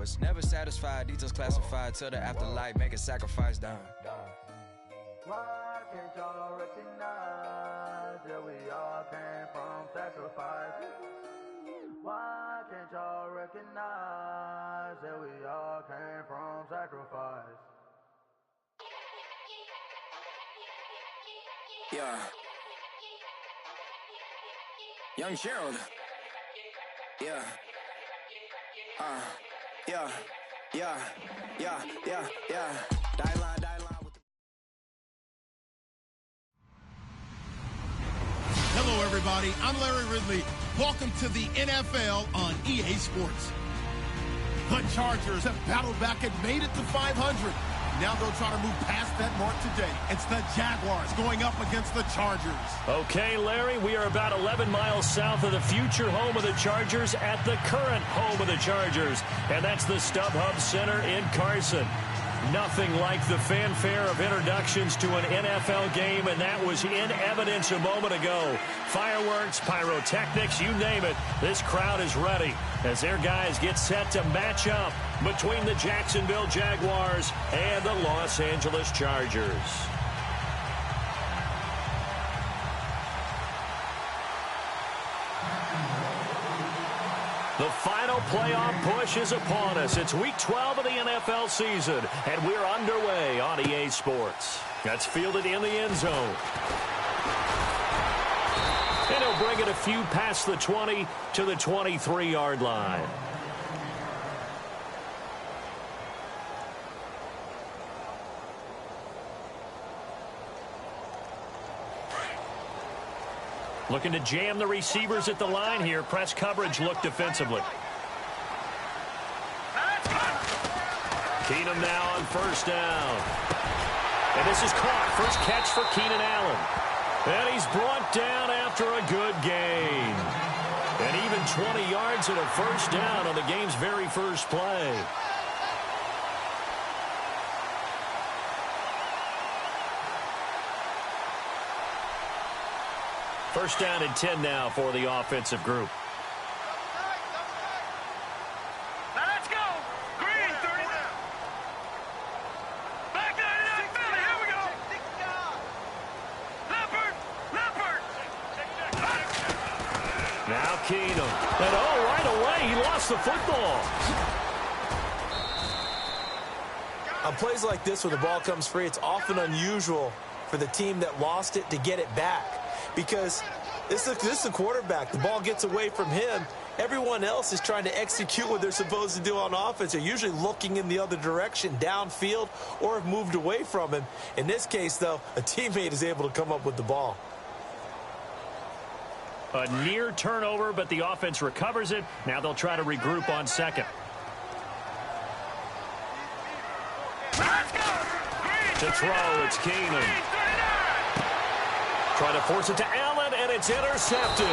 hours. Never satisfied, details classified till the afterlife. Make a sacrifice down. Why can't y'all recognize that we all came from sacrifice? Why can't y'all recognize that we all came from sacrifice? Yeah. Young Gerald. Yeah. Yeah. Die line with the... Hello, everybody. I'm Larry Ridley. Welcome to the NFL on EA Sports. The Chargers have battled back and made it to 500. Now they'll try to move past that mark today. It's the Jaguars going up against the Chargers. Okay, Larry, we are about 11 miles south of the future home of the Chargers at the current home of the Chargers. And that's the StubHub Center in Carson. Nothing like the fanfare of introductions to an NFL game, and that was in evidence a moment ago. Fireworks, pyrotechnics, you name it. This crowd is ready as their guys get set to match up between the Jacksonville Jaguars and the Los Angeles Chargers. The final playoff push is upon us. It's Week 12 of the NFL season, and we're underway on EA Sports. That's fielded in the end zone. And he'll bring it a few past the 20 to the 23-yard line. Looking to jam the receivers at the line here. Press coverage look defensively. Keenum now on first down. And this is caught. First catch for Keenan Allen. And he's brought down after a good gain. And even 20 yards and a first down on the game's very first play. First down and 10 now for the offensive group. Now let's go. Green, 30 down. Back there, here we go. Leopard. Now Keenum. And right away, he lost the football. On plays like this, when the ball comes free, it's often unusual for the team that lost it to get it back. Because this is the quarterback. The ball gets away from him. Everyone else is trying to execute what they're supposed to do on offense. They're usually looking in the other direction, downfield, or have moved away from him. In this case, though, a teammate is able to come up with the ball. A near turnover, but the offense recovers it. Now they'll try to regroup on second. To throw, it's Keenum. Trying to force it to Allen, and it's intercepted.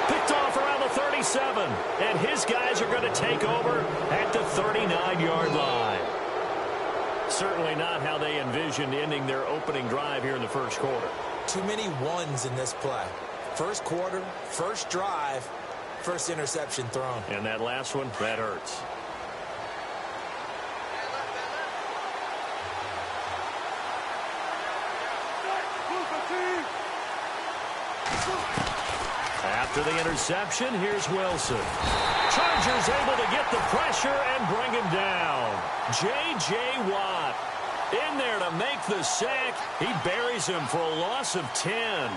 Picked off around the 37, and his guys are going to take over at the 39-yard line. Certainly not how they envisioned ending their opening drive here in the first quarter. Too many ones in this play. First quarter, first drive, first interception thrown. And that last one, that hurts. After the interception, here's Wilson. Chargers able to get the pressure and bring him down. J.J. Watt in there to make the sack. He buries him for a loss of 10.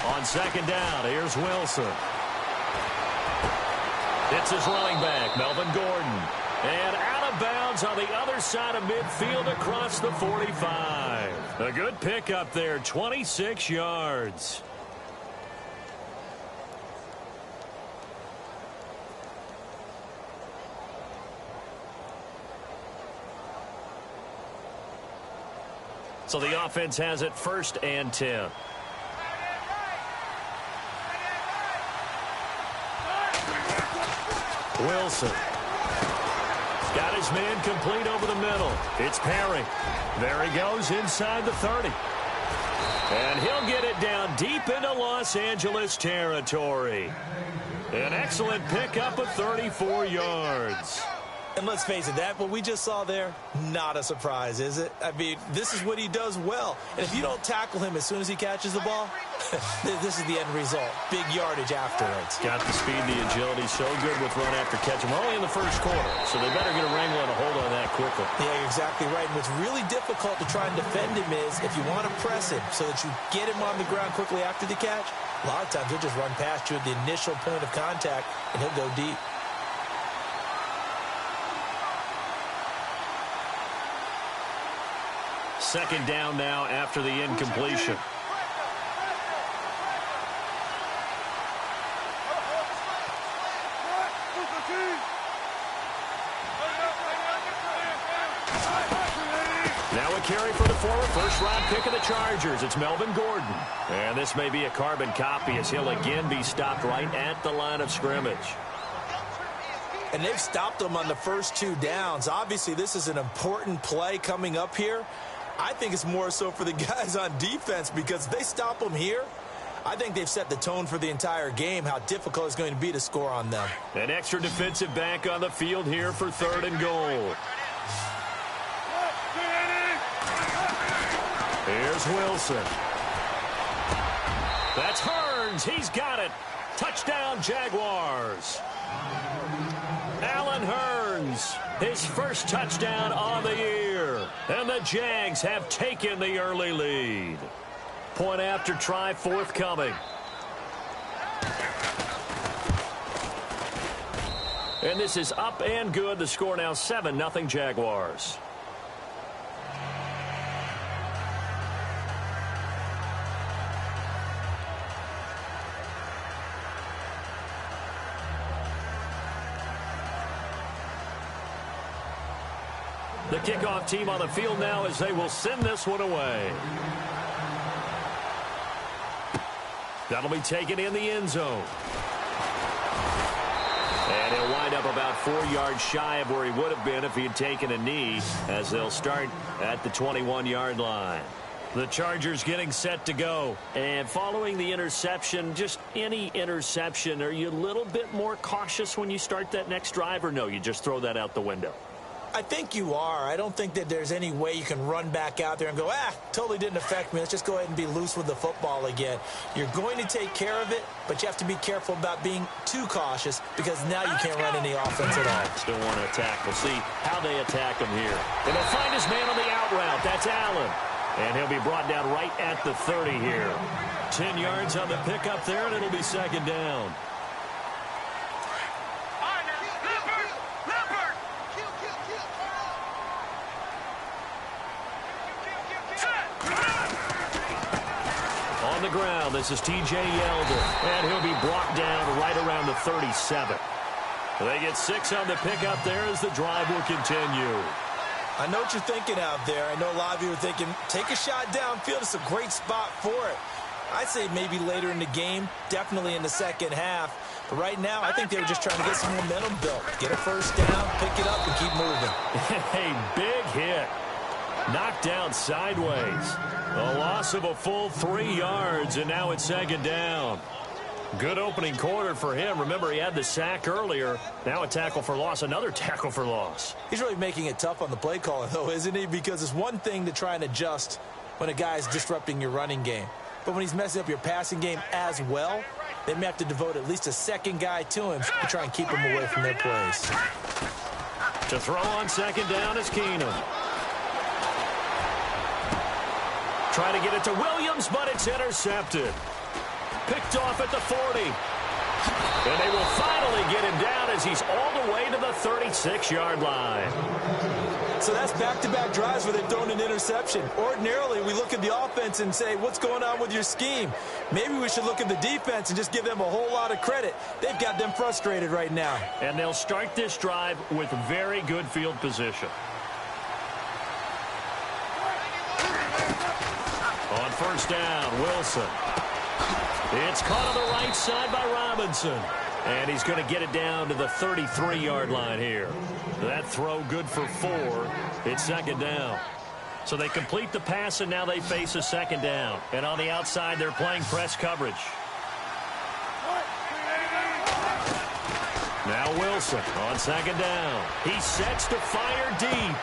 On second down, here's Wilson. It's his running back, Melvin Gordon. And out of bounds on the other side of midfield across the 45. A good pickup there, 26 yards. So the offense has it first and 10. Wilson. Got his man complete over the middle. It's Perry. There he goes inside the 30. And he'll get it down deep into Los Angeles territory. An excellent pickup of 34 yards. And let's face it, what we just saw there, not a surprise, is it? I mean, this is what he does well. And if you don't tackle him as soon as he catches the ball, this is the end result. Big yardage afterwards. Got the speed, the agility, so good with run after catch. We're only in the first quarter, so they better get a wrangle and a hold on that quickly. Yeah, you're exactly right. And what's really difficult to try and defend him is if you want to press him so that you get him on the ground quickly after the catch, a lot of times he'll just run past you at the initial point of contact, and he'll go deep. Second down now after the incompletion. Now a carry for the former first-round pick of the Chargers. It's Melvin Gordon. And this may be a carbon copy as he'll again be stopped right at the line of scrimmage. And they've stopped him on the first 2 downs. Obviously, this is an important play coming up here. I think it's more so for the guys on defense because if they stop them here, I think they've set the tone for the entire game, how difficult it's going to be to score on them. An extra defensive back on the field here for 3rd and goal. Here's Wilson. That's Hearns. He's got it. Touchdown, Jaguars. Allen Hearns, his first touchdown on the year. And the Jags have taken the early lead. Point after try forthcoming. And this is up and good. The score now 7-0 Jaguars. The kickoff team on the field now as they will send this one away. That'll be taken in the end zone. And he'll wind up about 4 yards shy of where he would have been if he had taken a knee, as they'll start at the 21-yard line. The Chargers getting set to go. And following the interception, just any interception, are you a little bit more cautious when you start that next drive, or no, you just throw that out the window? I think you are. I don't think that there's any way you can run back out there and go, totally didn't affect me. Let's just go ahead and be loose with the football again. You're going to take care of it, but you have to be careful about being too cautious because now you can't run any offense at all. Still want to attack. We'll see how they attack him here. And he'll find his man on the out route. That's Allen. And he'll be brought down right at the 30 here. 10 yards on the pickup there, and it'll be 2nd down. On the ground, this is T.J. Yeldon, and he'll be brought down right around the 37. They get 6 on the pickup there as the drive will continue. I know what you're thinking out there. I know a lot of you are thinking, take a shot downfield. It's a great spot for it. I'd say maybe later in the game, definitely in the second half. But right now, I think they were just trying to get some momentum built. Get a first down, pick it up, and keep moving. A big hit. Knocked down sideways. A loss of a full 3 yards, and now it's 2nd down. Good opening quarter for him. Remember, he had the sack earlier. Now a tackle for loss, another tackle for loss. He's really making it tough on the play calling, though, isn't he? Because it's one thing to try and adjust when a guy's disrupting your running game. But when he's messing up your passing game as well, they may have to devote at least a second guy to him to try and keep him away from their plays. To throw on 2nd down is Keenum. Try to get it to Williams, but it's intercepted. Picked off at the 40. And they will finally get him down as he's all the way to the 36-yard line. So that's back-to-back drives where they've thrown an interception. Ordinarily, we look at the offense and say, what's going on with your scheme? Maybe we should look at the defense and just give them a whole lot of credit. They've got them frustrated right now. And they'll start this drive with very good field position. On 1st down, Wilson. It's caught on the right side by Robinson. And he's going to get it down to the 33-yard line here. That throw good for 4. It's second down. So they complete the pass, and now they face a second down. And on the outside, they're playing press coverage. Now Wilson on second down. He sets to fire deep.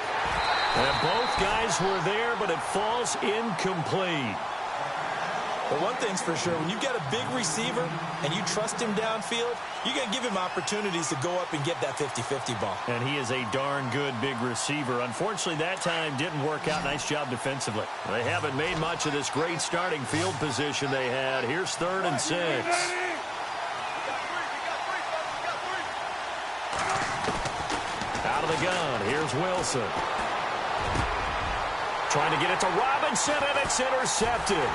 And both guys were there, but it falls incomplete. But one thing's for sure, when you've got a big receiver and you trust him downfield, you're going to give him opportunities to go up and get that 50-50 ball. And he is a darn good big receiver. Unfortunately, that time didn't work out. Nice job defensively. They haven't made much of this great starting field position they had. Here's 3rd and 6. Out of the gun, here's Wilson. Trying to get it to Robinson, and it's intercepted.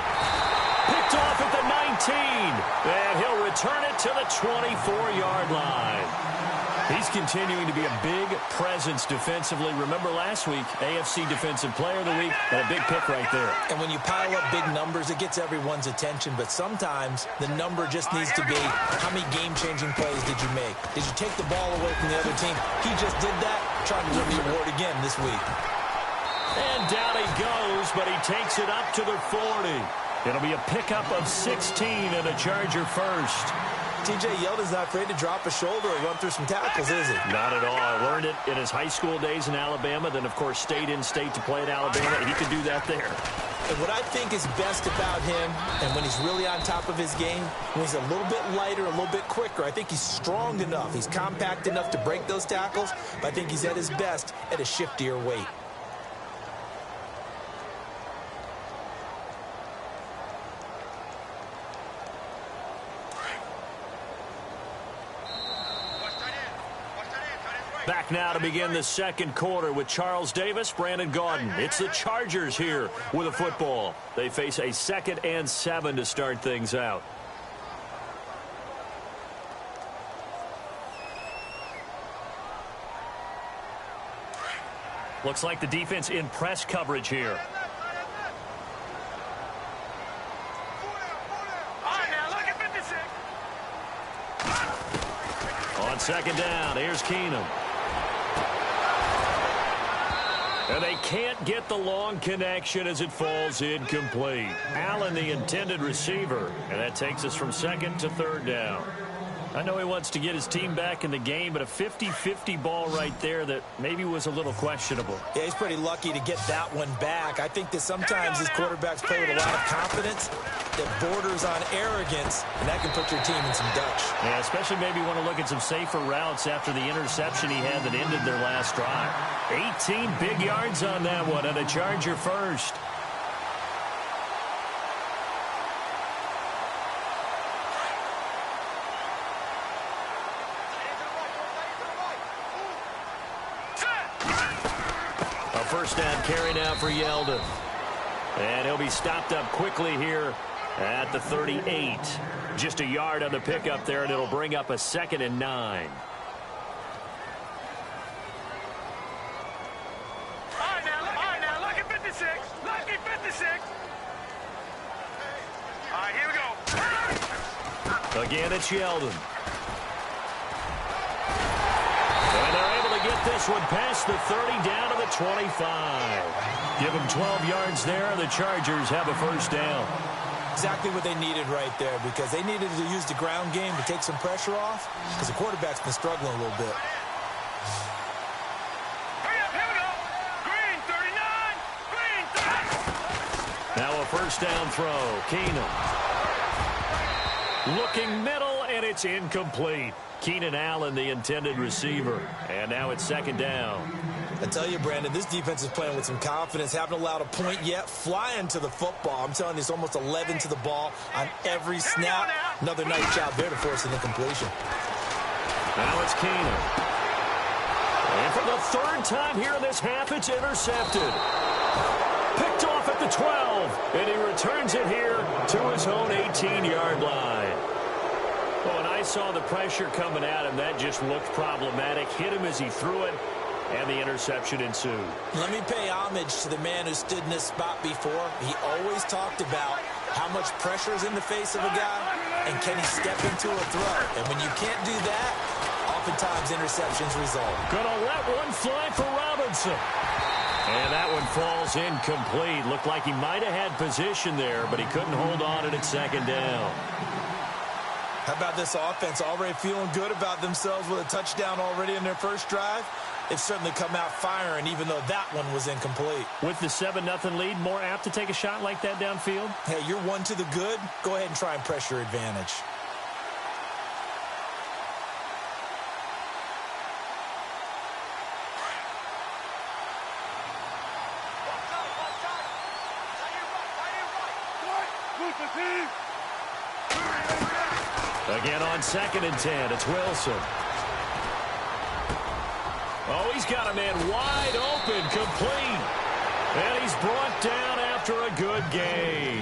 Picked off at the 19, and he'll return it to the 24-yard line. He's continuing to be a big presence defensively. Remember last week, AFC Defensive Player of the Week, and a big pick right there. And when you pile up big numbers, it gets everyone's attention, but sometimes the number just needs to be how many game-changing plays did you make? Did you take the ball away from the other team? He just did that, trying to win the award again this week. And down he goes, but he takes it up to the 40. It'll be a pickup of 16 and a Charger first. T.J. Yeldon's not afraid to drop a shoulder or run through some tackles, is he? Not at all. I learned it in his high school days in Alabama, then, of course, stayed in state to play at Alabama. He could do that there. And what I think is best about him, and when he's really on top of his game, when he's a little bit lighter, a little bit quicker, I think he's strong enough. He's compact enough to break those tackles, but I think he's at his best at a shiftier weight. Back now to begin the second quarter with Charles Davis, Brandon Gaudin. It's the Chargers here with a football. They face a 2nd and 7 to start things out. Looks like the defense in press coverage here. On second down, here's Keenum. And they can't get the long connection as it falls incomplete. Allen, the intended receiver. And that takes us from 2nd to 3rd down. I know he wants to get his team back in the game, but a 50-50 ball right there that maybe was a little questionable. Yeah, he's pretty lucky to get that one back. I think that sometimes his quarterbacks play with a lot of confidence that borders on arrogance, and that can put your team in some Dutch. Yeah, especially maybe want to look at some safer routes after the interception he had that ended their last drive. 18 big yards on that one, and a Charger first. First down carry now for Yeldon. And he'll be stopped up quickly here at the 38. Just a yard on the pickup there, and it'll bring up a 2nd and 9. All right, now, look at 56. Look at 56. All right, here we go. Again, it's Yeldon. And they're able to get this one past the 30 down to the 25. Give them 12 yards there. The Chargers have a first down. Exactly what they needed right there, because they needed to use the ground game to take some pressure off, because the quarterback's been struggling a little bit. Hurry up, here we go. Green, 39. Green, 30. Now a first down throw. Keenum. Looking middle, and it's incomplete. Keenan Allen, the intended receiver. And now it's 2nd down. I tell you, Brandon, this defense is playing with some confidence. Haven't allowed a point yet. Flying to the football. I'm telling you, it's almost 11 to the ball on every snap. Another nice job there to force an incompletion. Now it's Keenan. And for the 3rd time here in this half, it's intercepted. Picked off at the 12. And he returns it here to his own 18-yard line. Well, when I saw the pressure coming at him, that just looked problematic. Hit him as he threw it. And the interception ensued. Let me pay homage to the man who stood in this spot before. He always talked about how much pressure is in the face of a guy. and can he step into a throw? And when you can't do that, oftentimes interceptions result. Gonna let one fly for Robinson. And that one falls incomplete. Looked like he might have had position there, but he couldn't hold on at second down. How about this offense already feeling good about themselves with a touchdown already in their first drive? They've certainly come out firing, even though that one was incomplete. With the 7-0 lead, more apt to take a shot like that downfield? Hey, you're one to the good. Go ahead and try and press your advantage. Again on 2nd and 10, it's Wilson. Oh, he's got a man wide open, complete. And he's brought down after a good gain.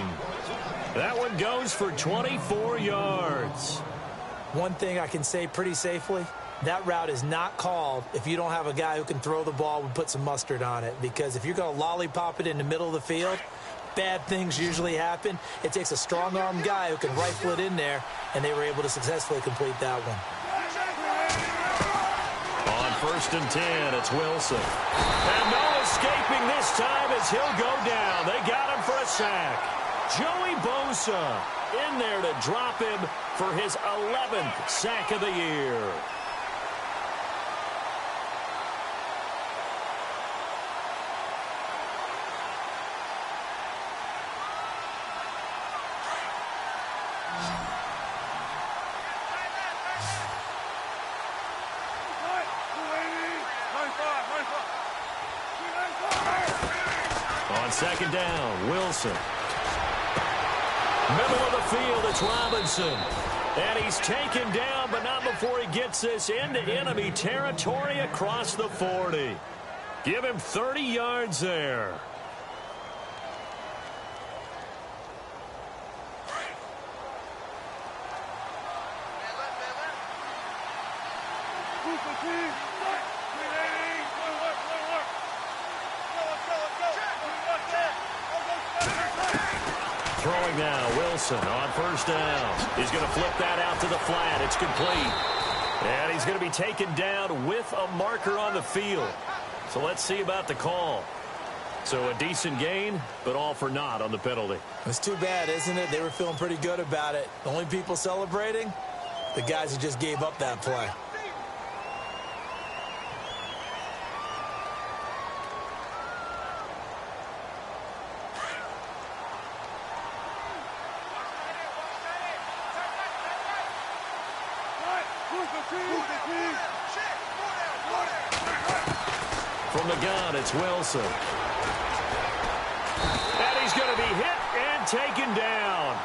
That one goes for 24 yards. One thing I can say pretty safely, that route is not called if you don't have a guy who can throw the ball and put some mustard on it. Because if you're going to lollipop it in the middle of the field, bad things usually happen. It takes a strong-arm guy who can rifle it in there, and they were able to successfully complete that one. On 1st and 10, it's Wilson. And no escaping this time as he'll go down. They got him for a sack. Joey Bosa in there to drop him for his 11th sack of the year. On 2nd down, Wilson. Middle of the field, it's Robinson. And he's taken down, but not before he gets this into enemy territory across the 40. Give him 30 yards there. Throwing now, Wilson on 1st down. He's going to flip that out to the flat. It's complete. And he's going to be taken down with a marker on the field. So let's see about the call. So a decent gain, but all for naught on the penalty. It's too bad, isn't it? They were feeling pretty good about it. The only people celebrating, the guys who just gave up that play. From the gun, it's Wilson. And he's going to be hit and taken down.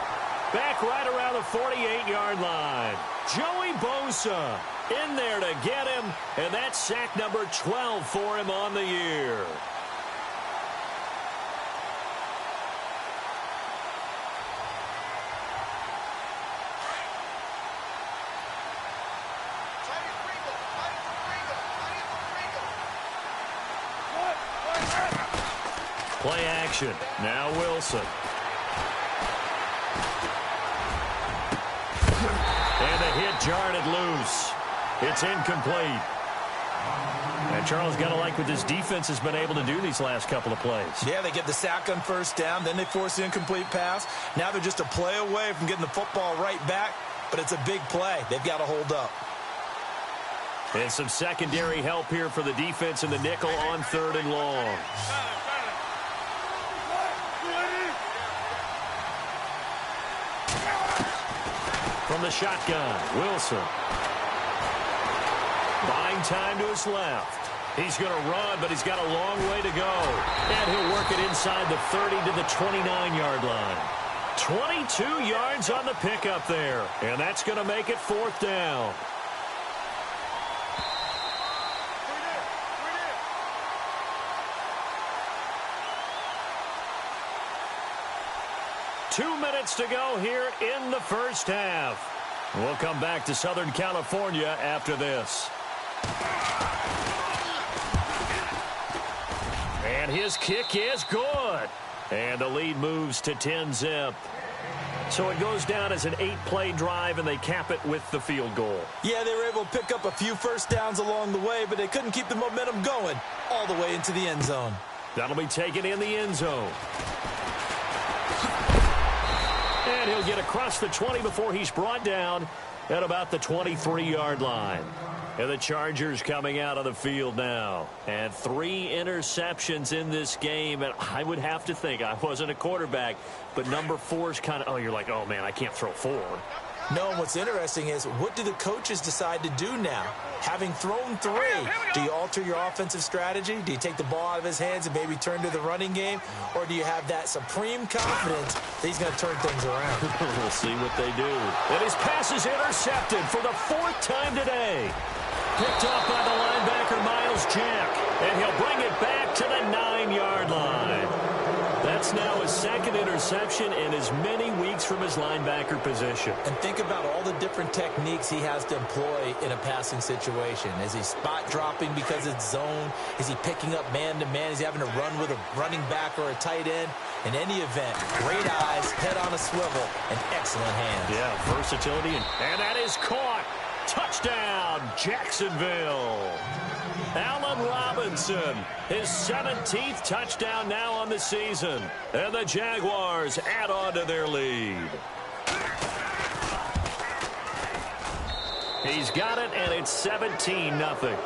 Back right around the 48-yard line. Joey Bosa in there to get him, and that's sack number 12 for him on the year. Play action. Now Wilson. And the hit jarred it loose. It's incomplete. And Charles, got to like what this defense has been able to do these last couple of plays. Yeah, they get the sack on 1st down, then they force the incomplete pass. Now they're just a play away from getting the football right back, but it's a big play. They've got to hold up. And some secondary help here for the defense in the nickel on 3rd and long. From the shotgun, Wilson. Buying time to his left. He's going to run, but he's got a long way to go. And he'll work it inside the 30 to the 29-yard line. 22 yards on the pickup there. And that's going to make it 4th down. Two minutes to go here in the first half. We'll come back to Southern California after this. And his kick is good. And the lead moves to 10-zip. So it goes down as an 8-play drive, and they cap it with the field goal. Yeah, they were able to pick up a few first downs along the way, but they couldn't keep the momentum going all the way into the end zone. That'll be taken in the end zone. And he'll get across the 20 before he's brought down at about the 23-yard line. And the Chargers coming out of the field now. And 3 interceptions in this game. And I would have to think, I wasn't a quarterback, but number 4 is kind of, oh, you're like, oh, man, I can't throw 4. No, and what's interesting is, what do the coaches decide to do now? Having thrown 3, do you alter your offensive strategy? Do you take the ball out of his hands and maybe turn to the running game? Or do you have that supreme confidence that he's going to turn things around? We'll see what they do. And his pass is intercepted for the 4th time today. Picked off by the linebacker, Miles Jack. And he'll bring it back to the 9-yard line. That's now his 2nd interception in as many weeks from his linebacker position. And think about all the different techniques he has to employ in a passing situation. Is he spot dropping because it's zone? Is he picking up man-to-man? Is he having to run with a running back or a tight end? In any event, great eyes, head on a swivel, and excellent hands. Yeah, versatility. And that is caught. Touchdown, Jacksonville. Allen Robinson, his 17th touchdown now on the season. And the Jaguars add on to their lead. He's got it, and it's 17-0.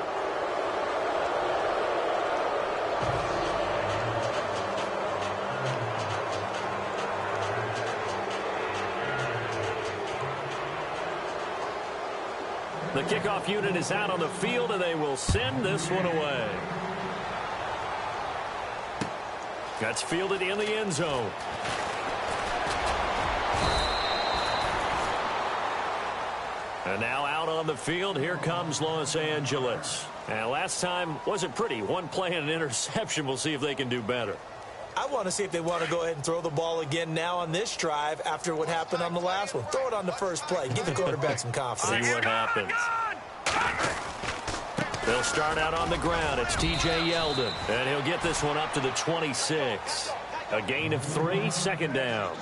The kickoff unit is out on the field, and they will send this one away. That's fielded in the end zone. And now out on the field, here comes Los Angeles. And last time wasn't pretty. 1 play and an interception. We'll see if they can do better. I want to see if they want to go ahead and throw the ball again now on this drive after what happened on the last one. Throw it on the first play. Give the quarterback some confidence. See what happens. They'll start out on the ground. It's T.J. Yeldon. And he'll get this one up to the 26. A gain of 3, 2nd down.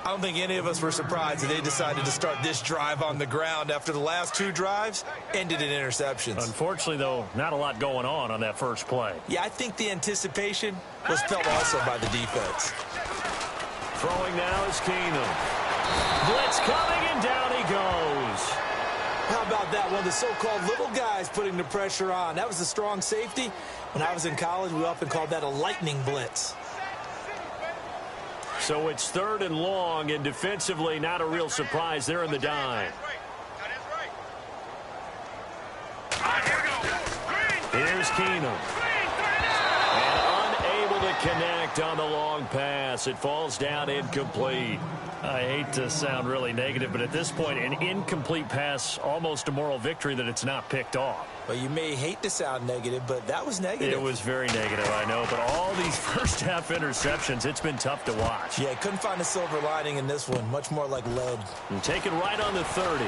I don't think any of us were surprised that they decided to start this drive on the ground after the last 2 drives ended in interceptions. Unfortunately, though, not a lot going on that first play. Yeah, I think the anticipation was felt also by the defense. Throwing now is Keenum. Blitz coming, and down he goes. How about that? One of the so-called little guys putting the pressure on. That was a strong safety. When I was in college, we often called that a lightning blitz. So it's 3rd and long, and defensively not a real surprise. They're in the dime. Here's Keenum. And unable to connect on the long pass. It falls down incomplete. I hate to sound really negative, but at this point, an incomplete pass, almost a moral victory that it's not picked off. Well, you may hate to sound negative, but that was negative. It was very negative, I know. But all these first-half interceptions, it's been tough to watch. Yeah, couldn't find a silver lining in this one. Much more like lead. And taken right on the 30.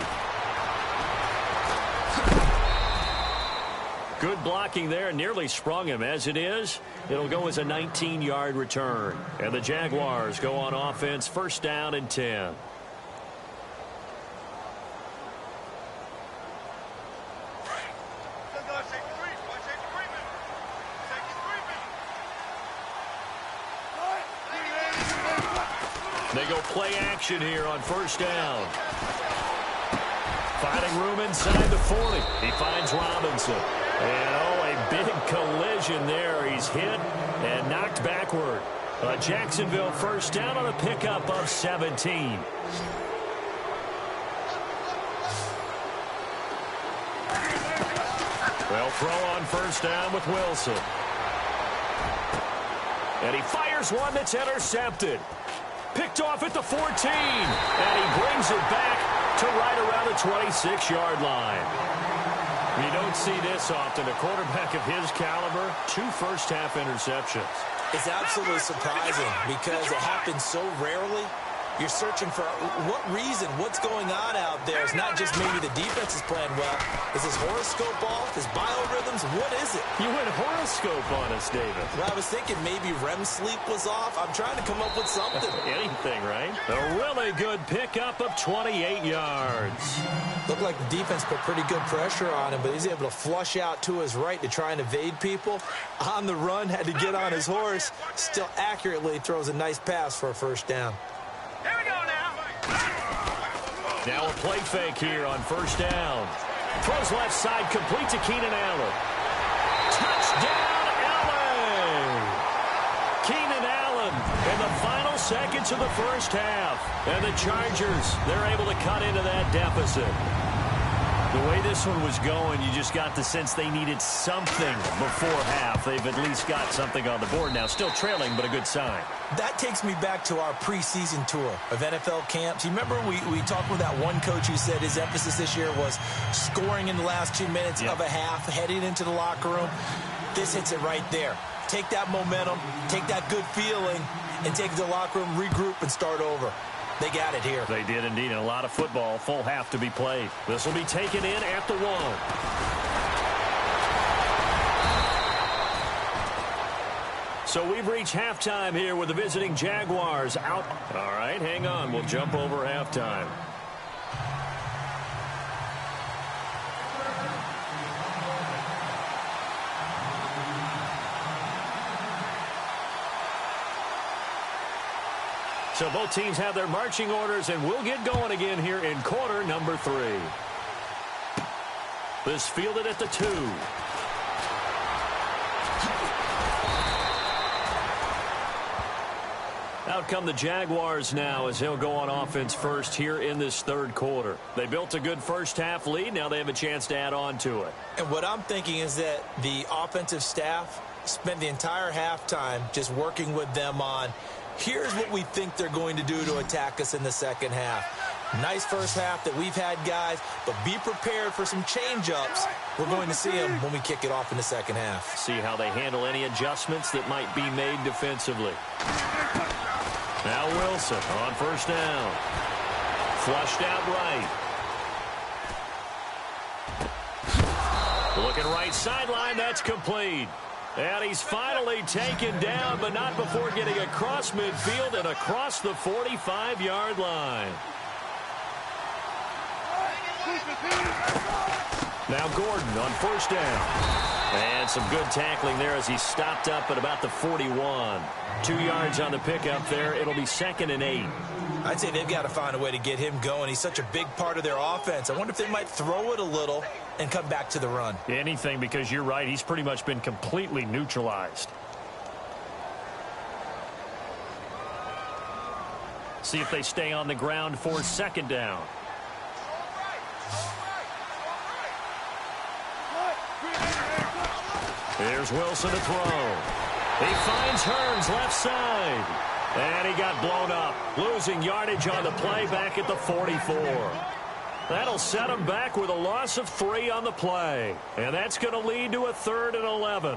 Good blocking there. Nearly sprung him. As it is, it'll go as a 19-yard return. And the Jaguars go on offense, 1st down and 10. They go play action here on 1st down. Finding room inside the 40. He finds Robinson. And, a big collision there. He's hit and knocked backward. Jacksonville 1st down on a pickup of 17. They'll throw on 1st down with Wilson. And he fires one that's intercepted. Picked off at the 14. And he brings it back to right around the 26-yard line. You don't see this often. A quarterback of his caliber, 2 first-half interceptions. It's absolutely surprising because it happens so rarely. you're searching for what reason, what's going on out there. It's not just maybe the defense is playing well. Is his horoscope off? His biorhythms? What is it? You went horoscope on us, David. Well, I was thinking maybe REM sleep was off. I'm trying to come up with something. Anything, right? A really good pickup of 28 yards. Looked like the defense put pretty good pressure on him, but he's able to flush out to his right to try and evade people. On the run, had to get on his horse. Still accurately throws a nice pass for a first down. Here we go now. Now a play fake here on first down. Throws left side, complete to Keenan Allen. Touchdown, LA! Keenan Allen in the final seconds of the first half. And the Chargers, they're able to cut into that deficit. The way this one was going, you just got the sense they needed something before half. They've at least got something on the board now. Still trailing, but a good sign. That takes me back to our preseason tour of NFL camps. You remember we talked with that one coach who said his emphasis this year was scoring in the last 2 minutes of a half, heading into the locker room. This hits it right there. Take that momentum, take that good feeling, and take it to the locker room, regroup, and start over. They got it here. They did indeed, and a lot of football, full half to be played. This will be taken in at the 1. So we've reached halftime here with the visiting Jaguars out. All right, hang on. We'll jump over halftime. So both teams have their marching orders, and we'll get going again here in quarter number 3. This fielded at the 2. Out come the Jaguars now as they'll go on offense first here in this third quarter. They built a good first half lead. Now they have a chance to add on to it. And what I'm thinking is that the offensive staff spent the entire halftime just working with them on, here's what we think they're going to do to attack us in the second half. Nice first half that we've had, guys, but be prepared for some change-ups. We're going to see them when we kick it off in the second half. See how they handle any adjustments that might be made defensively. Now Wilson on first down. Flushed out right. Looking right sideline, that's complete. And he's finally taken down, but not before getting across midfield and across the 45-yard line. Now Gordon on first down. And some good tackling there as he stopped up at about the 41. 2 yards on the pickup there. It'll be 2nd and 8. I'd say they've got to find a way to get him going. He's such a big part of their offense. I wonder if they might throw it a little and come back to the run. Anything, because you're right. He's pretty much been completely neutralized. See if they stay on the ground for 2nd down. Here's Wilson to throw. He finds Hearns left side. And he got blown up. Losing yardage on the play back at the 44. That'll set him back with a loss of 3 on the play. And that's going to lead to a 3rd and 11.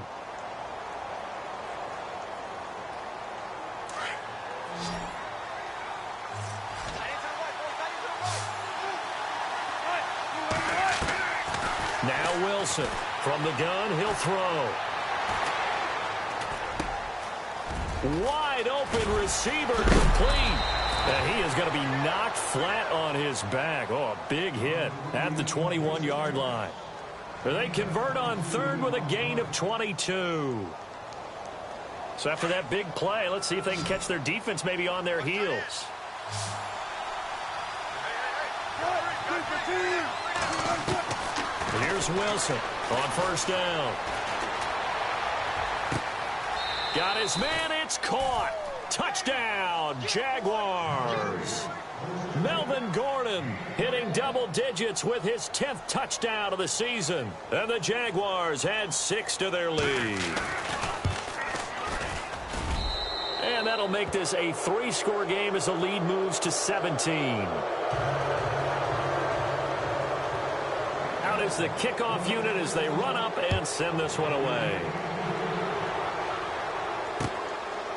Now Wilson. From the gun, he'll throw. Wide open receiver complete. And he is going to be knocked flat on his back. Oh, a big hit at the 21-yard line. They convert on 3rd with a gain of 22. So after that big play, let's see if they can catch their defense maybe on their heels. Here's Wilson on first down. Got his man, it's caught. Touchdown, Jaguars. Melvin Gordon hitting double digits with his 10th touchdown of the season. And the Jaguars add 6 to their lead. And that'll make this a 3-score game as the lead moves to 17. Out is the kickoff unit as they run up and send this one away.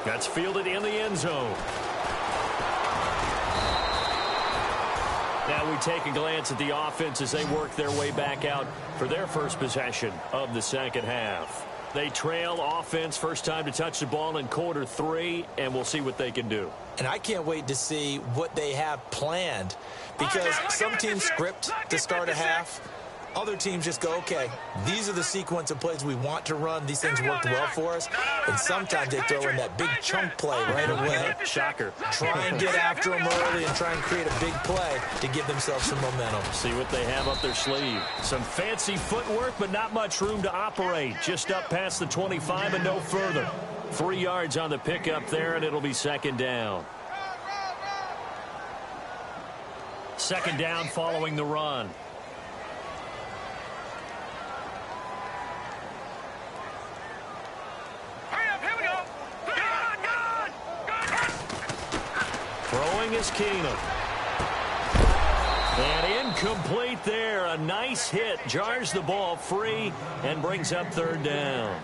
That's fielded in the end zone. And we take a glance at the offense as they work their way back out for their first possession of the second half. They trail offense first time to touch the ball in quarter 3, and we'll see what they can do. And I can't wait to see what they have planned, because some teams script to start a half. Other teams just go, okay, these are the sequence of plays we want to run. These things worked well for us. And sometimes they throw in that big chunk play right away. Shocker. Try and get after them early and try and create a big play to give themselves some momentum. See what they have up their sleeve. Some fancy footwork, but not much room to operate. Just up past the 25 and no further. 3 yards on the pickup there, and it'll be second down. Second down following the run. Throwing is Keenum. And incomplete there. A nice hit. Jars the ball free and brings up third down.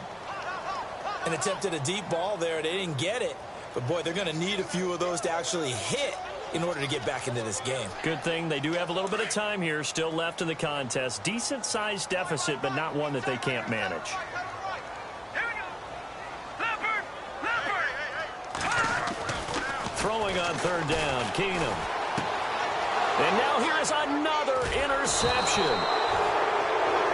And attempted a deep ball there. They didn't get it. But, boy, they're going to need a few of those to actually hit in order to get back into this game. Good thing they do have a little bit of time here still left in the contest. Decent-sized deficit, but not one that they can't manage. Throwing on third down, Keenum. And now here is another interception.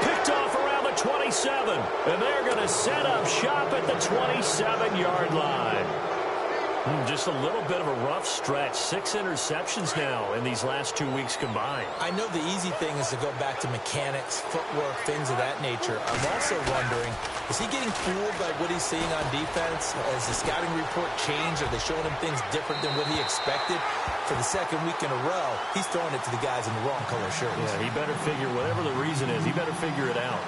Picked off around the 27. And they're going to set up shop at the 27-yard line. Just a little bit of a rough stretch. 6 interceptions now in these last 2 weeks combined. I know the easy thing is to go back to mechanics, footwork, things of that nature. I'm also wondering, is he getting fooled by what he's seeing on defense? Has the scouting report changed? Are they showing him things different than what he expected? For the second week in a row, he's throwing it to the guys in the wrong color shirts. Yeah, he better figure, whatever the reason is, he better figure it out.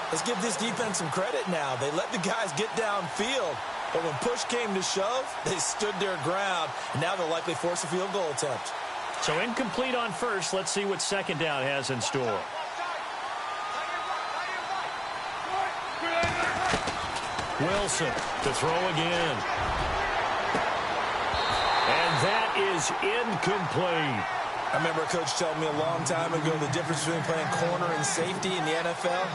Let's give this defense some credit now. They let the guys get downfield. But when push came to shove, they stood their ground. And now they'll likely force a field goal attempt. So incomplete on first. Let's see what second down has in store. Wilson to throw again. And that is incomplete. I remember a coach telling me a long time ago the difference between playing corner and safety in the NFL.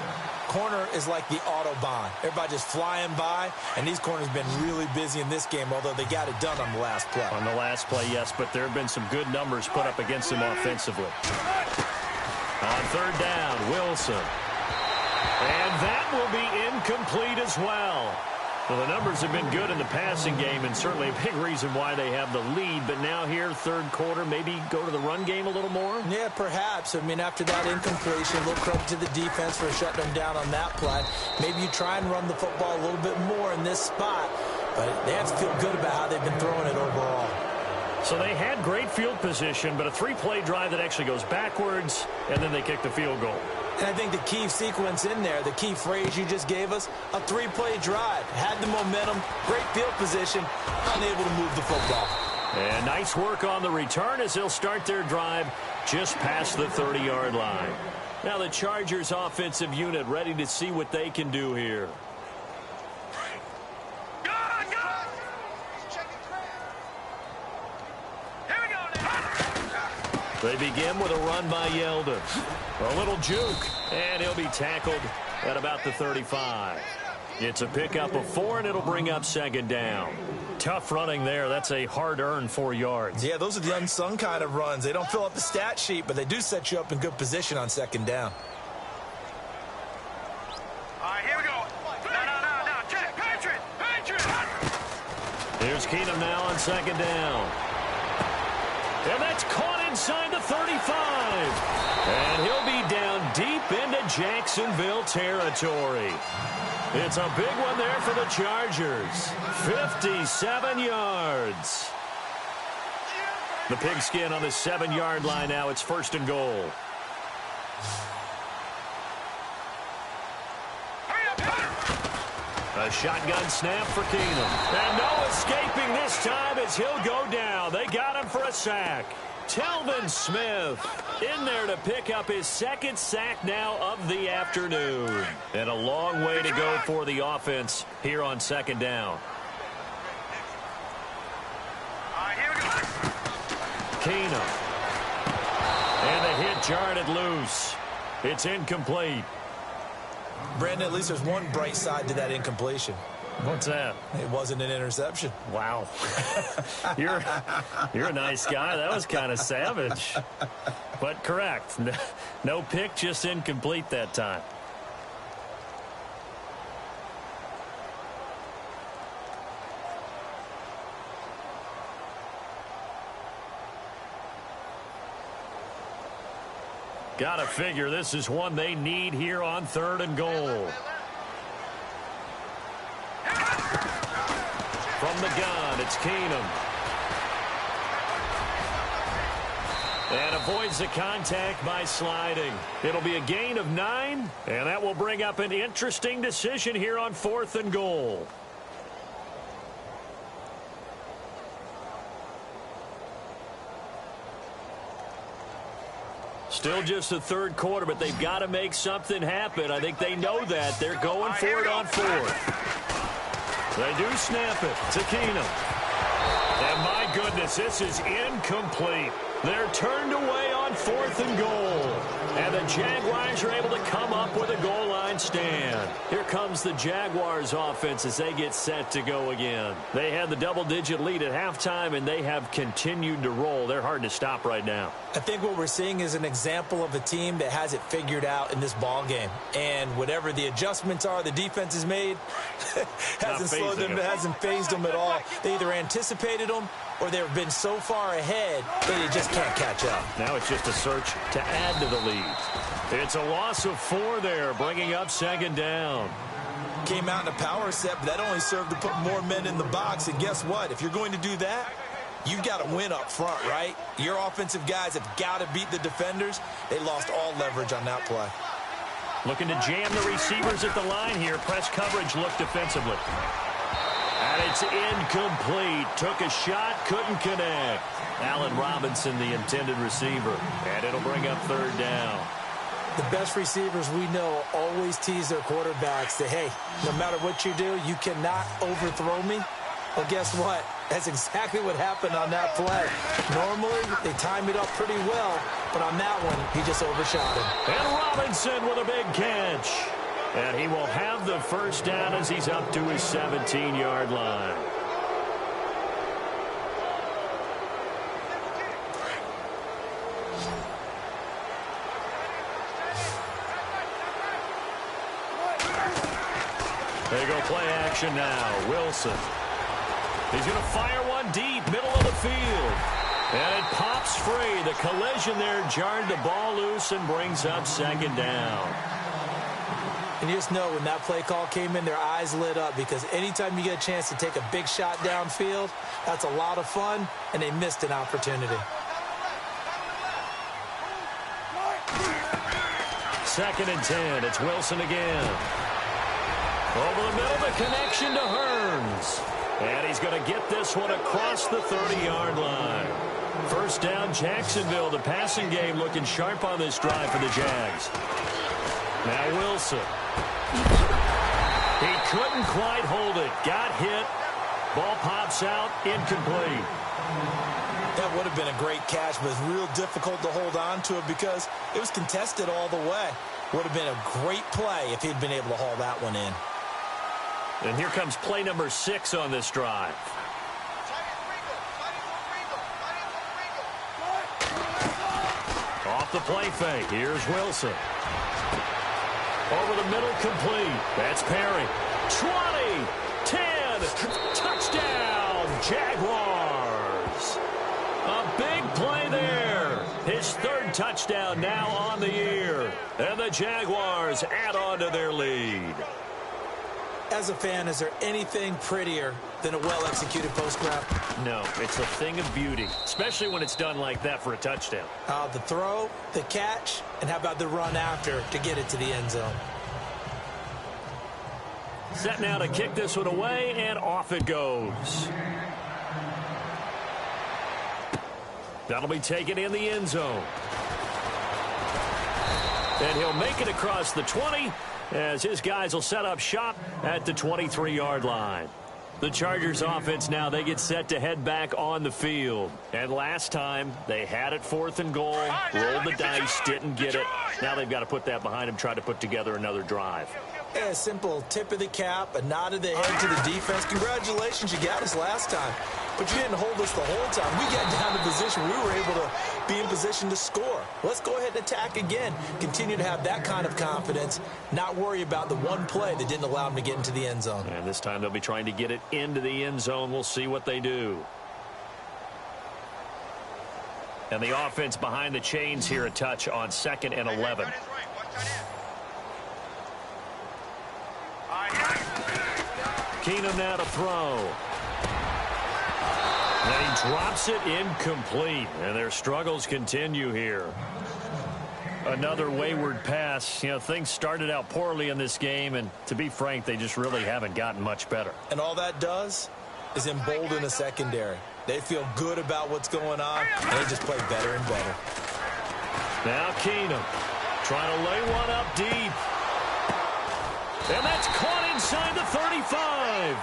Corner is like the Autobahn. Everybody just flying by, and these corners have been really busy in this game, although they got it done on the last play. On the last play, yes, but there have been some good numbers put up against them offensively. On third down, Wilson. And that will be incomplete as well. Well, the numbers have been good in the passing game, and certainly a big reason why they have the lead. But now here, third quarter, maybe go to the run game a little more? Yeah, perhaps. I mean, after that incompletion, a little credit to the defense for shutting them down on that play. Maybe you try and run the football a little bit more in this spot. But they have to feel good about how they've been throwing it overall. So they had great field position, but a 3-play drive that actually goes backwards, and then they kick the field goal. And I think the key sequence in there, the key phrase you just gave us, a 3-play drive. Had the momentum, great field position, unable to move the football. And nice work on the return as they'll start their drive just past the 30-yard line. Now the Chargers offensive unit ready to see what they can do here. They begin with a run by Yeldon. A little juke, and he'll be tackled at about the 35. It's a pickup of 4, and it'll bring up second down. Tough running there. That's a hard-earned 4 yards. Yeah, those are the unsung kind of runs. They don't fill up the stat sheet, but they do set you up in good position on second down. All right, here we go. No. Check. Patriot. Here's Keenum now on second down. And that's caught inside the 35. And he'll be down deep into Jacksonville territory. It's a big one there for the Chargers. 57 yards. The pigskin on the 7-yard line now. It's first and goal. A shotgun snap for Keenum. And no escaping this time as he'll go down. They got him for a sack. Telvin Smith in there to pick up his second sack now of the afternoon. And a long way to go for the offense here on second down. Keenum. And they Jarred it loose. It's incomplete. Brandon, at least there's one bright side to that incompletion. What's that? It wasn't an interception. Wow. You're a nice guy. That was kind of savage. But correct. No pick, just incomplete that time. Got to figure this is one they need here on 3rd and goal. From the gun, it's Keenum. And avoids the contact by sliding. It'll be a gain of 9, and that will bring up an interesting decision here on 4th and goal. Still just the 3rd quarter, but they've got to make something happen. I think they know that. They're going for it on 4th. They do snap it to Keenum. And my goodness, this is incomplete. They're turned away on 4th and goal. And the Jaguars are able to come up with a goal line stand. Here comes the Jaguars offense as they get set to go again. They had the double-digit lead at halftime, and they have continued to roll. They're hard to stop right now. I think what we're seeing is an example of a team that has it figured out in this ball game. And whatever the adjustments are the defense has made hasn't slowed them, hasn't phased them at all. They either anticipated them or they've been so far ahead that they just can't catch up. Now it's just a search to add to the lead. It's a loss of 4 there, bringing up 2nd down. Came out in a power set, but that only served to put more men in the box. And guess what? If you're going to do that, you've got to win up front, right? Your offensive guys have got to beat the defenders. They lost all leverage on that play. Looking to jam the receivers at the line here. Press coverage look defensively. And it's incomplete. Took a shot, couldn't connect. Allen Robinson, the intended receiver. And it'll bring up 3rd down. The best receivers we know always tease their quarterbacks that, hey, no matter what you do, you cannot overthrow me. Well, guess what? That's exactly what happened on that play. Normally, they time it up pretty well, but on that one, he just overshot him. And Robinson with a big catch. And he will have the 1st down as he's up to his 17-yard line. They go play action now. Wilson. He's going to fire one deep, middle of the field. And it pops free. The collision there jarred the ball loose and brings up 2nd down. And you just know when that play call came in, their eyes lit up because anytime you get a chance to take a big shot downfield, that's a lot of fun, and they missed an opportunity. 2nd and 10. It's Wilson again. Over the middle, the connection to Hearns. And he's going to get this one across the 30-yard line. 1st down, Jacksonville. The passing game looking sharp on this drive for the Jags. Now Wilson. He couldn't quite hold it. Got hit. Ball pops out. Incomplete. That would have been a great catch, but it's real difficult to hold on to it because it was contested all the way. Would have been a great play if he'd been able to haul that one in. And here comes play number 6 on this drive. Off the play fake. Here's Wilson. Over the middle, complete. That's Perry. 20, 10, touchdown, Jaguars. A big play there. His 3rd touchdown now on the year. And the Jaguars add on to their lead. As a fan, is there anything prettier than a well-executed post grab? No, it's a thing of beauty, especially when it's done like that for a touchdown. The throw, the catch, and how about the run after to get it to the end zone? Set now to kick this one away, and off it goes. That'll be taken in the end zone. And he'll make it across the 20 as his guys will set up shop at the 23-yard line. The Chargers offense now, they get set to head back on the field. And last time, they had it 4th and goal, rolled the dice, didn't get it. Now they've got to put that behind them, try to put together another drive. Yeah, a simple tip of the cap, a nod of the head to the defense. Congratulations, you got us last time. But you didn't hold us the whole time. We got down to position. We were able to be in position to score. Let's go ahead and attack again. Continue to have that kind of confidence. Not worry about the one play that didn't allow them to get into the end zone. And this time they'll be trying to get it into the end zone. We'll see what they do. And the offense behind the chains here, a touch on 2nd and 11. Keenum now to throw. And he drops it incomplete. And their struggles continue here. Another wayward pass. You know, things started out poorly in this game, and to be frank, they just really haven't gotten much better. And all that does is embolden the secondary. They feel good about what's going on, and they just play better and better. Now Keenum trying to lay one up deep. And that's caught inside the 35.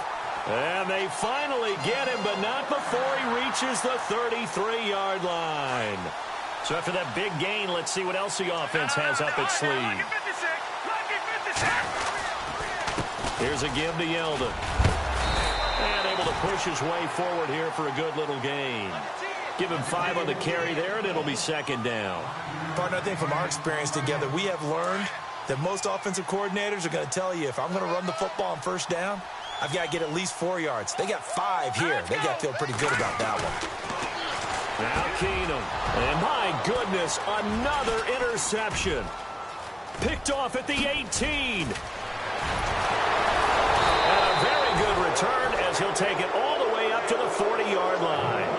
And they finally get him, but not before he reaches the 33-yard line. So after that big gain, let's see what else the offense has up its sleeve. Here's a give to Yeldon. And able to push his way forward here for a good little gain. Give him 5 on the carry there, and it'll be 2nd down. Partner, I think from our experience together, we have learned that most offensive coordinators are going to tell you, if I'm going to run the football on 1st down, I've got to get at least 4 yards. They got 5 here. They got to feel pretty good about that one. Now Keenum. And my goodness, another interception. Picked off at the 18. And a very good return as he'll take it all the way up to the 40-yard line.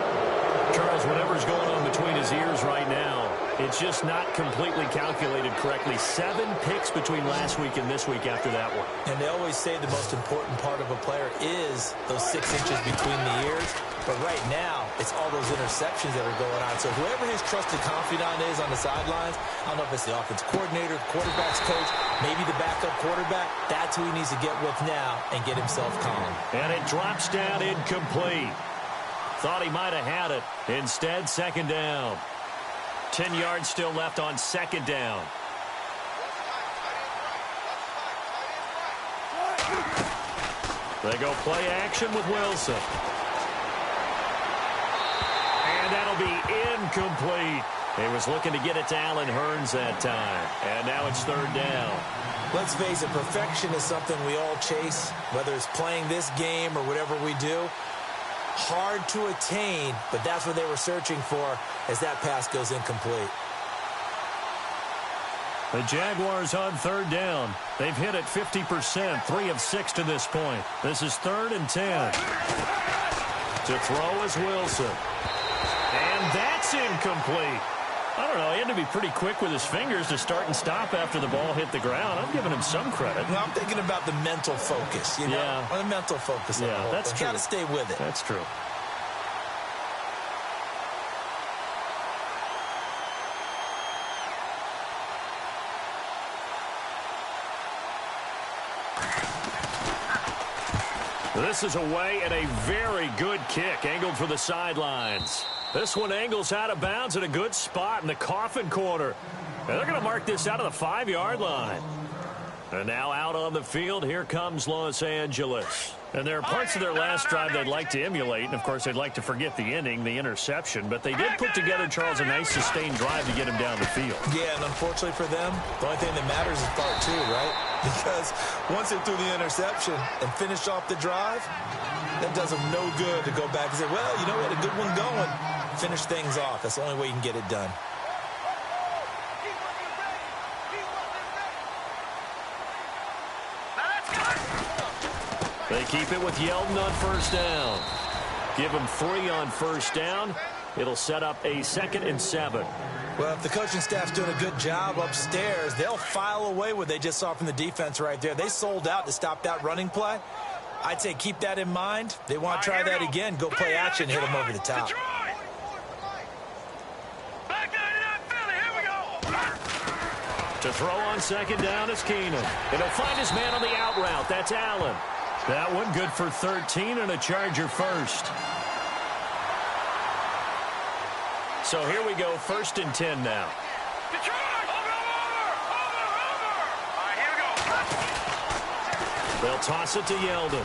Charles, whatever's going on between his ears right now, it's just not completely calculated correctly. 7 picks between last week and this week after that one. And they always say the most important part of a player is those 6 inches between the ears. But right now, it's all those interceptions that are going on. So whoever his trusted confidant is on the sidelines, I don't know if it's the offensive coordinator, quarterback's coach, maybe the backup quarterback, that's who he needs to get with now and get himself calm. And it drops down incomplete. Thought he might have had it. Instead, 2nd down. 10 yards still left on 2nd down. They go play action with Wilson. And that'll be incomplete. He was looking to get it to Allen Hurns that time. And now it's 3rd down. Let's face it, perfection is something we all chase, whether it's playing this game or whatever we do. Hard to attain, but that's what they were searching for as that pass goes incomplete. The Jaguars on 3rd down. They've hit it 50%, 3 of 6 to this point. This is 3rd and 10. To throw is Wilson. And that's incomplete. I don't know, he had to be pretty quick with his fingers to start and stop after the ball hit the ground. I'm giving him some credit. Well, I'm thinking about the mental focus, you know? Yeah. The mental focus. Yeah, that's true. Got to stay with it. That's true. This is away and a very good kick angled for the sidelines. This one angles out of bounds at a good spot in the coffin corner. And they're going to mark this out of the 5-yard line. And now out on the field, here comes Los Angeles. And there are parts of their last drive they'd like to emulate. And, of course, they'd like to forget the inning, the interception. But they did put together, Charles, a nice sustained drive to get him down the field. Yeah, and unfortunately for them, the only thing that matters is part 2, right? Because once they threw the interception and finished off the drive, that does them no good to go back and say, well, you know, we had a good one going. Finish things off. That's the only way you can get it done. They keep it with Yeldon on 1st down. Give him 3 on 1st down. It'll set up a 2nd and 7. Well, if the coaching staff's doing a good job upstairs, they'll file away what they just saw from the defense right there. They sold out to stop that running play. I'd say keep that in mind. They want to try that again. Go play action, hit them over the top. To throw on 2nd down is Keenum. And he'll find his man on the out route. That's Allen. That one good for 13 and a Charger first. So here we go, 1st and 10 now. Detroit! Over! All right, here we go. They'll toss it to Yeldon.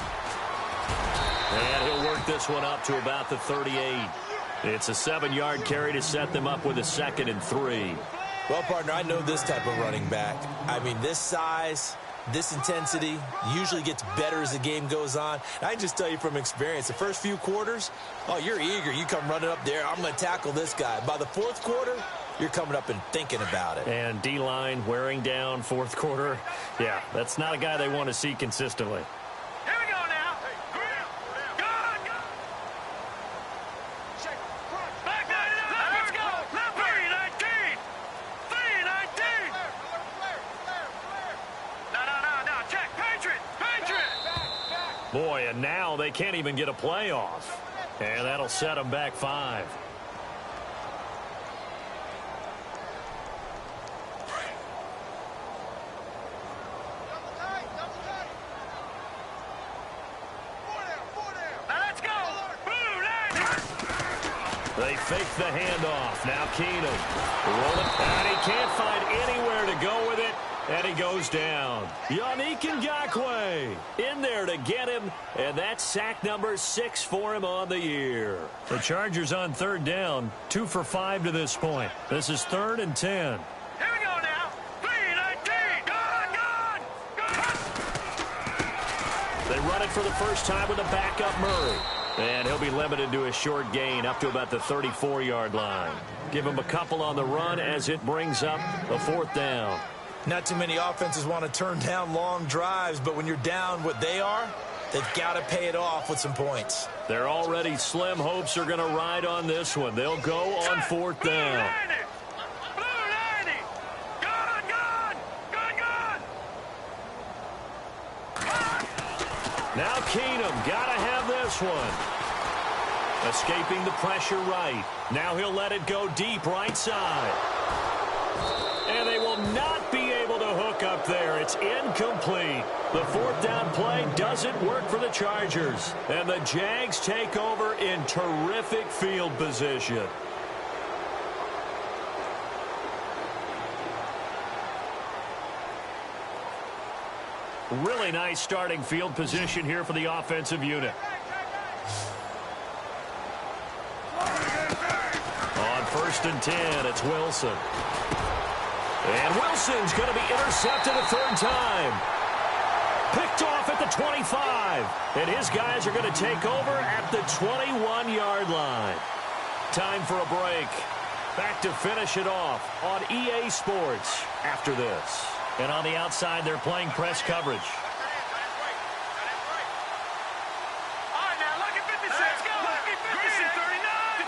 And he'll work this one up to about the 38. It's a 7-yard carry to set them up with a 2nd and 3. Well, partner, I know this type of running back. I mean, this size, this intensity usually gets better as the game goes on. And I can just tell you from experience, the first few quarters, oh, you're eager. You come running up there, I'm going to tackle this guy. By the 4th quarter, you're coming up and thinking about it. And D-line wearing down 4th quarter. Yeah, that's not a guy they want to see consistently. Here we go now. Good. Back 99. Let's go. 3-19. 3-19. No. Check. Patriot. Boy, and now they can't even get a play off. And that'll set them back 5. They fake the handoff. Now Keenum. Rolling. And he can't find anywhere to go with it. And he goes down. Yannick Ngakoue in there to get him. And that's sack number 6 for him on the year. The Chargers on 3rd down. 2 for 5 to this point. This is 3rd and 10. Here we go now. 3-19. Gone. They run it for the first time with a backup Murray. And he'll be limited to a short gain up to about the 34-yard line. Give him a couple on the run as it brings up a 4th down. Not too many offenses want to turn down long drives, but when you're down what they are, they've got to pay it off with some points. They're already slim hopes are going to ride on this one. They'll go on 4th down. Blue 90. Gone. Now Keenum got to have this one. Escaping the pressure right. Now he'll let it go deep right side. And they will not be able to hook up there. It's incomplete. The 4th down play doesn't work for the Chargers. And the Jags take over in terrific field position. Really nice starting field position here for the offensive unit. On 1st and 10, it's Wilson. And Wilson's going to be intercepted a 3rd time. Picked off at the 25. And his guys are going to take over at the 21-yard line. Time for a break. Back to finish it off on EA Sports after this. And on the outside, they're playing press coverage. All right, now look at 56. Let's go. Look at 56. 39.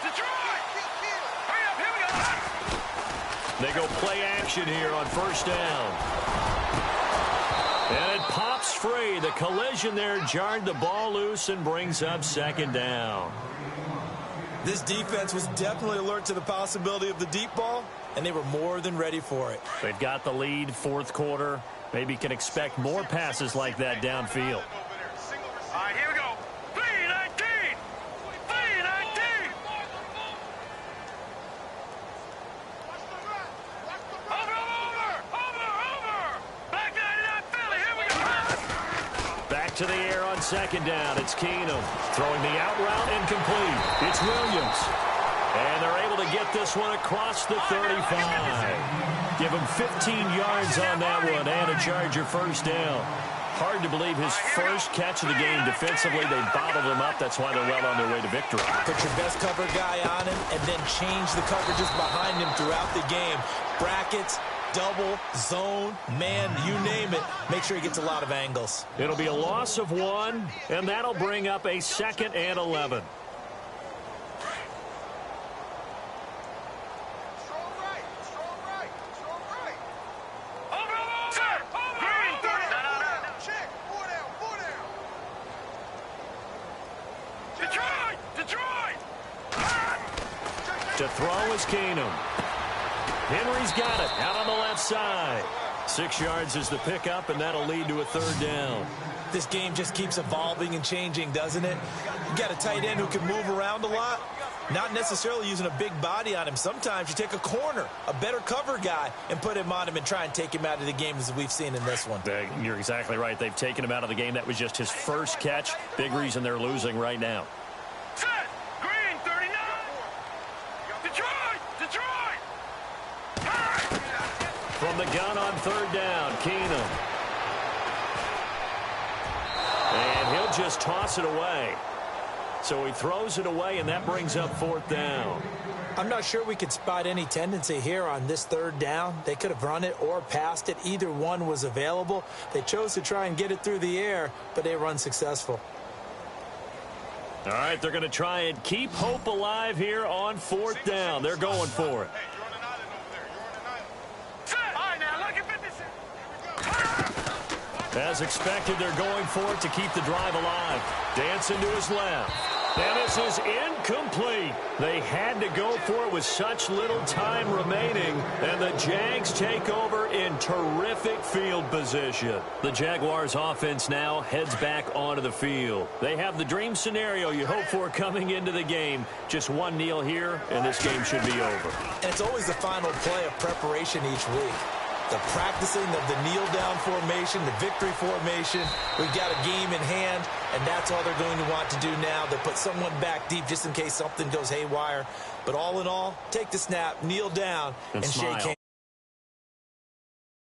Detroit. Hurry up. Here we go. They go play action here on 1st down. And it pops free. The collision there jarred the ball loose and brings up 2nd down. This defense was definitely alert to the possibility of the deep ball, and they were more than ready for it. They've got the lead 4th quarter. Maybe can expect more passes like that downfield. All right, here we go. 3-19. 3-19. Over. Back 99 Philly. Here we go. Back to the air on 2nd down. It's Keenum throwing the out route incomplete. It's Williams. And they're able to get this one across the 35. Give him 15 yards on that one and a Charger 1st down. Hard to believe his first catch of the game defensively. They bottled him up. That's why they're well on their way to victory. Put your best cover guy on him and then change the coverages behind him throughout the game. Brackets, double, zone, man, you name it. Make sure he gets a lot of angles. It'll be a loss of 1, and that'll bring up a 2nd and 11. To throw is Keenum. Henry's got it out on the left side. 6 yards is the pickup, and that'll lead to a 3rd down. This game just keeps evolving and changing, doesn't it? You got a tight end who can move around a lot, not necessarily using a big body on him. Sometimes you take a corner, a better cover guy, and put him on him and try and take him out of the game, as we've seen in this one. You're exactly right. They've taken him out of the game. That was just his first catch. Big reason they're losing right now. Set. Green 39. Detroit. From the gun on 3rd down, Keenum. And he'll just toss it away. So he throws it away, and that brings up 4th down. I'm not sure we could spot any tendency here on this 3rd down. They could have run it or passed it. Either one was available. They chose to try and get it through the air, but they were unsuccessful. All right, they're going to try and keep hope alive here on 4th down. They're going for it. As expected, they're going for it to keep the drive alive. Dancing to his left. And this is incomplete. They had to go for it with such little time remaining. And the Jags take over in terrific field position. The Jaguars offense now heads back onto the field. They have the dream scenario you hope for coming into the game. Just one kneel here, and this game should be over. And it's always the final play of preparation each week. The practicing of the kneel-down formation, the victory formation. We've got a game in hand, and that's all they're going to want to do now. They'll put someone back deep just in case something goes haywire. But all in all, take the snap, kneel down, and shake hands.